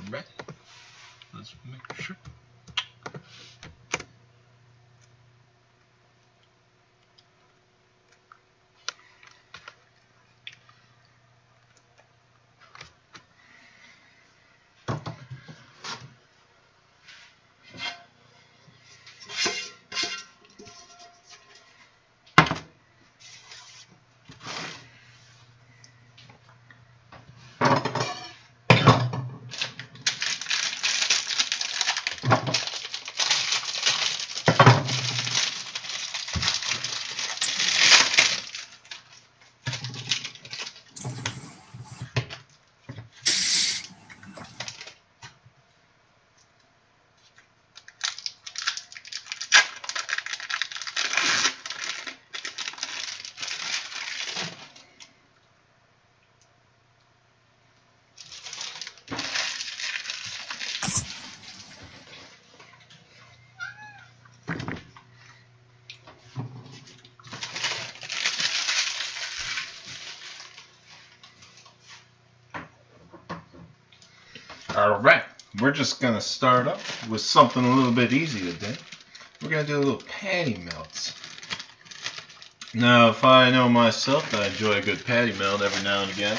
Alright. Let's make sure. Alright, we're just going to start up with something a little bit easy today. We're going to do a little patty melts. Now, if I know myself, I enjoy a good patty melt every now and again.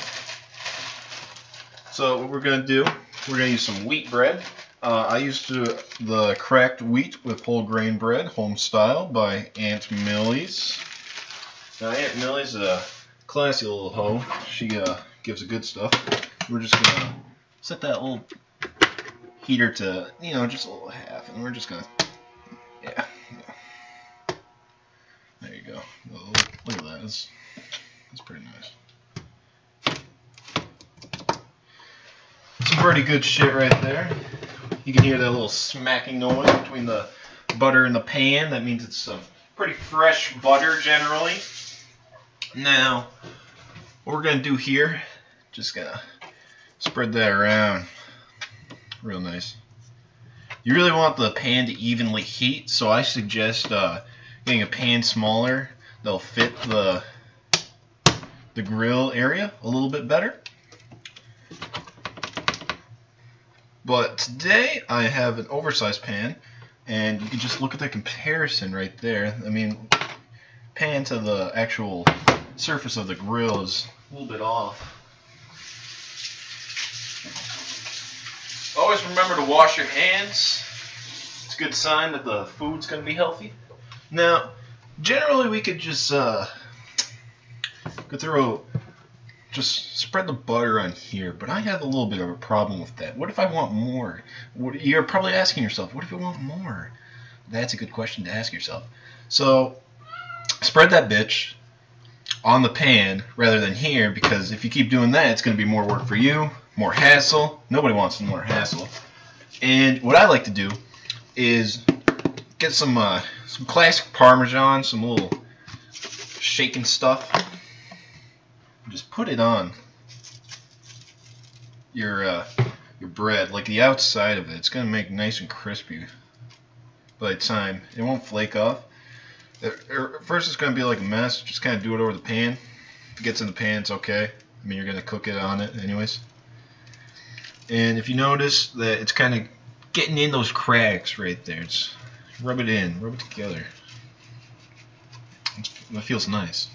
So what we're going to do, we're going to use some wheat bread. I used the cracked wheat with whole grain bread, home style, by Aunt Millie's. Now, Aunt Millie's is a classy little hoe. She gives the good stuff. We're just going to set that little heater to, just a little half, and we're just gonna, yeah. There you go. Look at that. That's pretty nice. Some pretty good shit right there. You can hear that little smacking noise between the butter and the pan. That means it's some pretty fresh butter generally. Now, what we're gonna do here, just gonna spread that around real nice. You really want the pan to evenly heat, so I suggest getting a pan smaller that'll fit the grill area a little bit better. But today I have an oversized pan, and you can just look at the comparison right there. I mean, pan to the actual surface of the grill is a little bit off. Always remember to wash your hands. It's a good sign that the food's going to be healthy. Now, generally we could just just spread the butter on here, but I have a little bit of a problem with that. What if I want more? You're probably asking yourself, what if I want more? That's a good question to ask yourself. So, spread that bitch on the pan rather than here, because if you keep doing that, it's going to be more work for you. More hassle. Nobody wants more hassle. And what I like to do is get some classic Parmesan, some little shaken stuff. Just put it on your bread, like the outside of it. It's gonna make nice and crispy by the time. It won't flake off. At first, it's gonna be like a mess. Just kind of do it over the pan. If it gets in the pan, it's okay. I mean, you're gonna cook it on it anyways. And if you notice that it's kind of getting in those cracks right there, just rub it in, rub it together. That feels nice.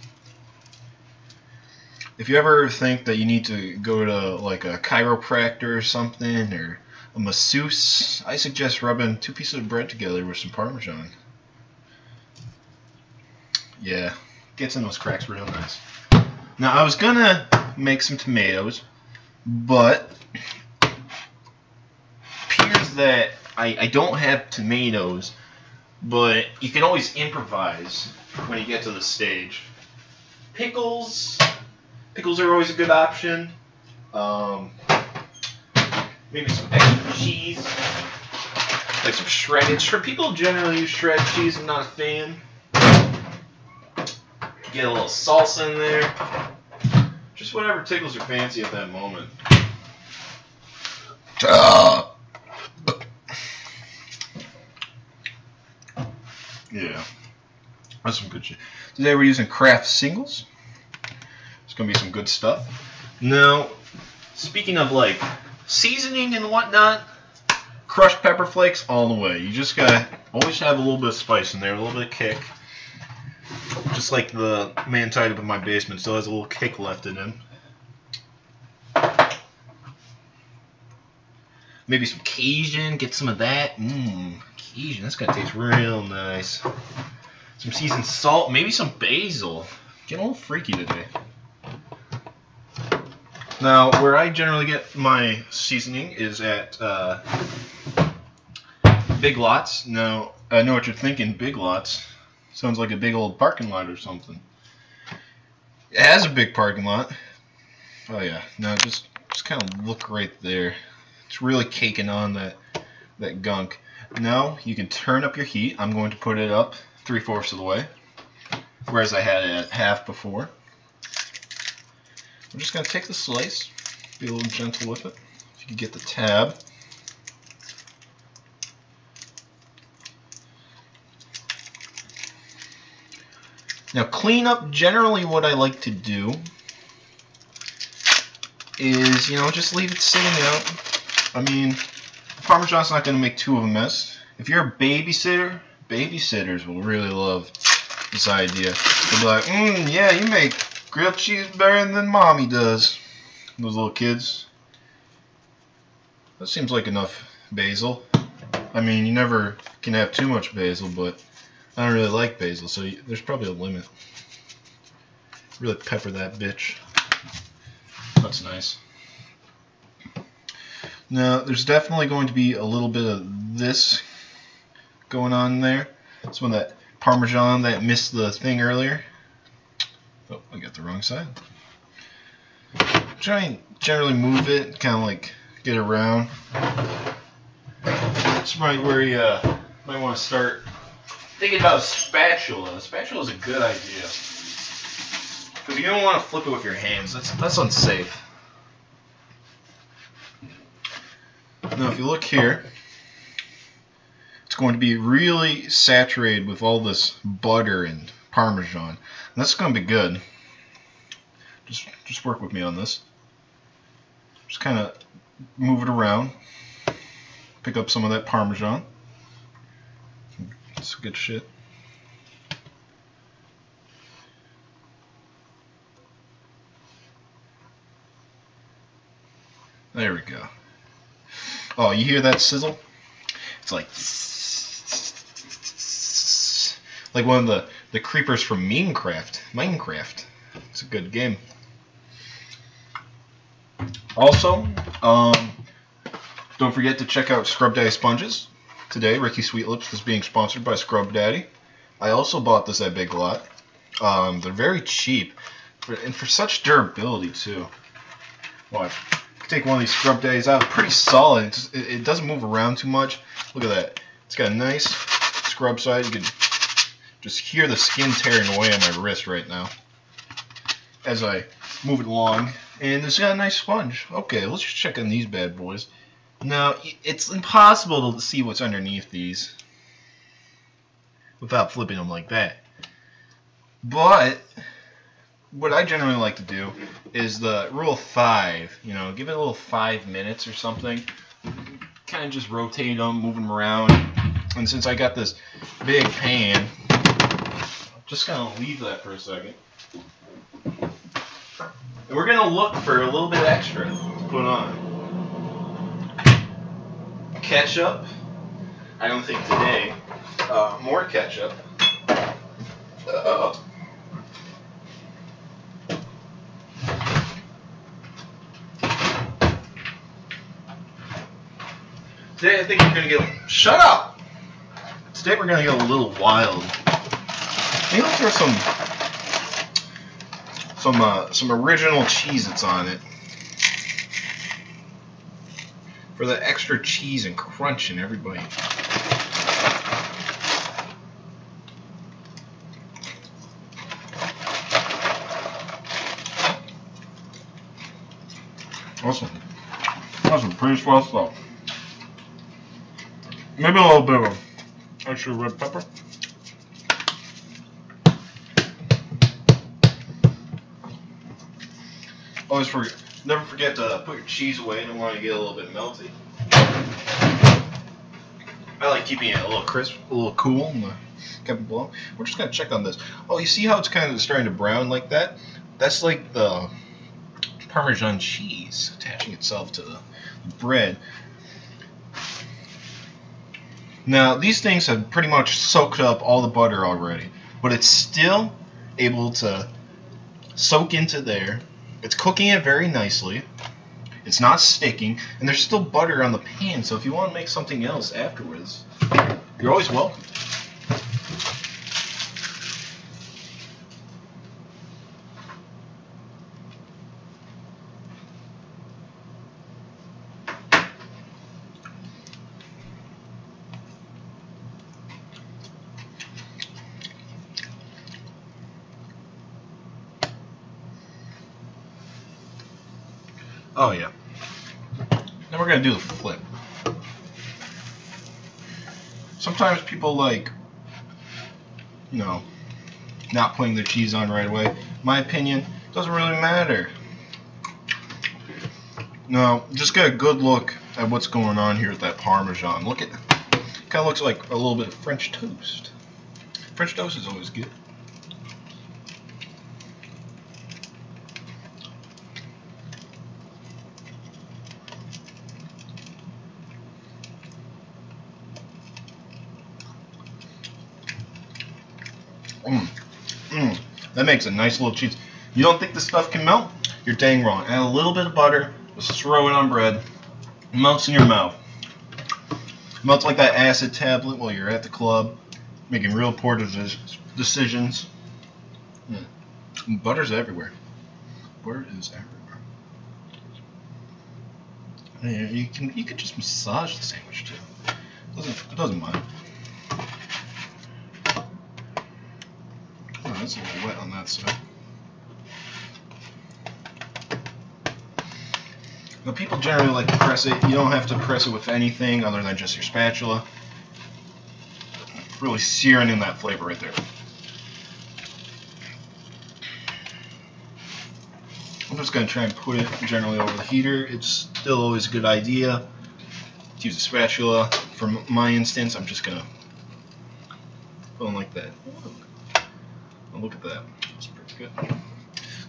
If you ever think that you need to go to like a chiropractor or something, or a masseuse, I suggest rubbing 2 pieces of bread together with some Parmesan. Yeah, gets in those cracks real nice. Now I was gonna make some tomatoes, but that I don't have tomatoes, but you can always improvise when you get to the stage. Pickles are always a good option. Maybe some extra cheese, like some shredded. People generally use shredded cheese. I'm not a fan. Get a little salsa in there. Just whatever tickles your fancy at that moment. Yeah, that's some good shit. Today we're using Kraft singles. It's gonna be some good stuff. Now, speaking of like seasoning and whatnot, crushed pepper flakes all the way. You just gotta always have a little bit of spice in there, a little bit of kick. Just like the man tied up in my basement still has a little kick left in him. Maybe some Cajun, get some of that. Cajun, that's gonna taste real nice. Some seasoned salt, maybe some basil. Getting a little freaky today. Now, where I generally get my seasoning is at Big Lots. Now, I know what you're thinking, Big Lots. Sounds like a big old parking lot or something. It has a big parking lot. Oh yeah, now just kind of look right there. It's really caking on that gunk. Now, you can turn up your heat. I'm going to put it up 3/4 of the way, whereas I had it at half before. I'm just going to take the slice, be a little gentle with it. If you can get the tab. Now, clean up, generally what I like to do is, just leave it sitting out. I mean, Parmesan's not going to make too of a mess. If you're a babysitter, babysitters will really love this idea. They'll be like, yeah, you make grilled cheese better than Mommy does. Those little kids. That seems like enough basil. I mean, you never can have too much basil, but I don't really like basil, so there's probably a limit. Really pepper that bitch. That's nice. Now, there's definitely going to be a little bit of this going on there. Some of that Parmesan that missed the thing earlier. Oh, I got the wrong side. Try and generally move it, kind of like get around. That's right where you might want to start thinking about a spatula. A spatula is a good idea. Because you don't want to flip it with your hands. That's unsafe. Now, if you look here, it's going to be really saturated with all this butter and Parmesan. And that's going to be good. Just work with me on this. Just kind of move it around. Pick up some of that Parmesan. It's good shit. There we go. Oh, you hear that sizzle? It's like one of the creepers from Minecraft. It's a good game. Also, don't forget to check out Scrub Daddy Sponges. Today, Ricky Sweet Lips is being sponsored by Scrub Daddy. I also bought this at Big Lot. They're very cheap, and for such durability too. Watch. Take one of these Scrub Daddies out. Pretty solid. It doesn't move around too much. Look at that. It's got a nice scrub side. You can just hear the skin tearing away on my wrist right now as I move it along. And it's got a nice sponge. Okay, let's just check on these bad boys. Now, it's impossible to see what's underneath these without flipping them like that. But what I generally like to do is the rule of 5. Give it a little 5 minutes or something. Kind of just rotate them, move them around. And since I got this big pan, I'm just gonna leave that for a second. And we're gonna look for a little bit extra to put on. Ketchup. I don't think today. More ketchup. Today I think we're gonna get. Shut up! Today we're gonna get a little wild. Maybe let's throw some original Cheez-Its on it for the extra cheese and crunch in every bite. Awesome. Awesome. Pretty swell stuff. Maybe a little bit of extra red pepper. Always forget. Never forget to put your cheese away. Don't want to get a little bit melty. I like keeping it a little crisp, a little cool, and keep it below. We're just gonna check on this. Oh, you see how it's kind of starting to brown like that? That's like the Parmesan cheese attaching itself to the bread. Now, these things have pretty much soaked up all the butter already, but it's still able to soak into there. It's cooking it very nicely. It's not sticking, and there's still butter on the pan, so if you want to make something else afterwards, you're always welcome. Oh yeah. Then we're gonna do the flip. Sometimes people like, you know, not putting their cheese on right away. My opinion, doesn't really matter. No, just get a good look at what's going on here with that Parmesan. Look at, kind of looks like a little bit of French toast. French toast is always good. That makes a nice little cheese. You don't think this stuff can melt? You're dang wrong. Add a little bit of butter, just throw it on bread. It melts in your mouth. It melts like that acid tablet while you're at the club, making real poor decisions. Butter's everywhere. Butter is everywhere. You could just massage the sandwich too. It doesn't mind. It's a little wet on that side. Now, people generally like to press it. You don't have to press it with anything other than just your spatula. Really searing in that flavor right there. I'm just going to try and put it generally over the heater. It's still always a good idea to use a spatula. For my instance, I'm just going to put it like that. Oh, look at that. That's pretty good.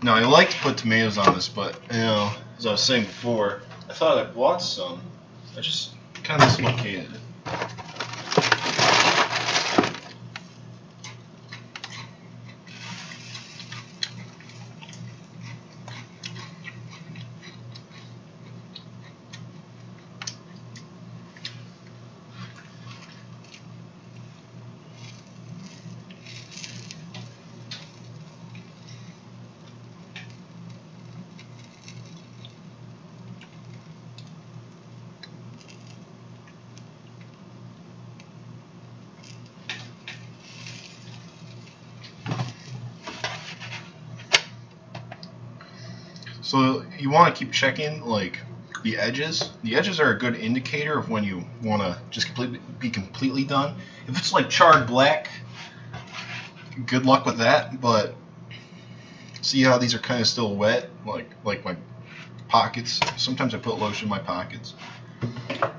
Now, I like to put tomatoes on this, but, you know, as I was saying before, I thought I bought some. I just kind of dislocated it. So you want to keep checking like the edges. The edges are a good indicator of when you want to just be completely done. If it's like charred black, good luck with that. But see how these are kind of still wet, like my pockets. Sometimes I put lotion in my pockets.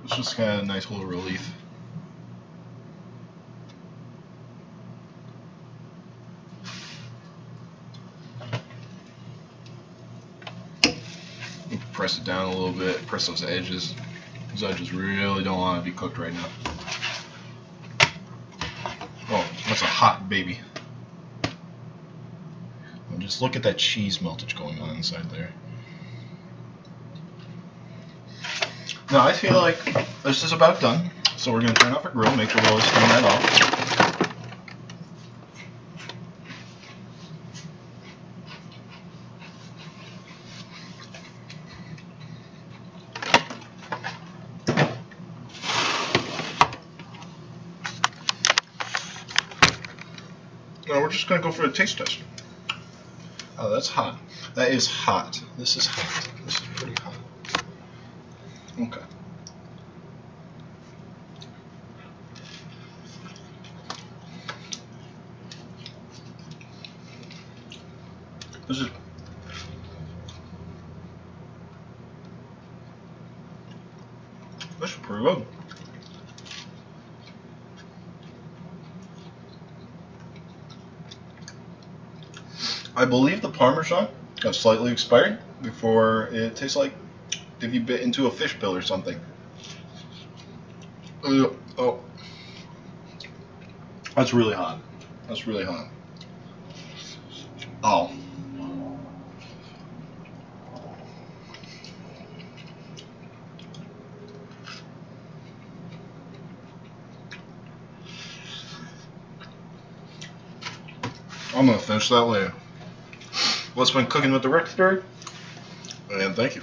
It's just kind of a nice little relief. Press it down a little bit, press those edges. Those edges really don't want to be cooked right now. Oh, that's a hot baby. And just look at that cheese meltage going on inside there. Now I feel like this is about done, so we're going to turn off our grill, make sure we always turn that off. Now we're just going to go for a taste test. Oh, that's hot. That is hot. This is hot. This is pretty hot. Okay. This is This is pretty good. I believe the Parmesan got slightly expired before it tastes like if you bit into a fish pill or something. Oh, that's really hot. That's really hot. Oh. I'm gonna finish that later. What's been cooking with the Rickster? And thank you.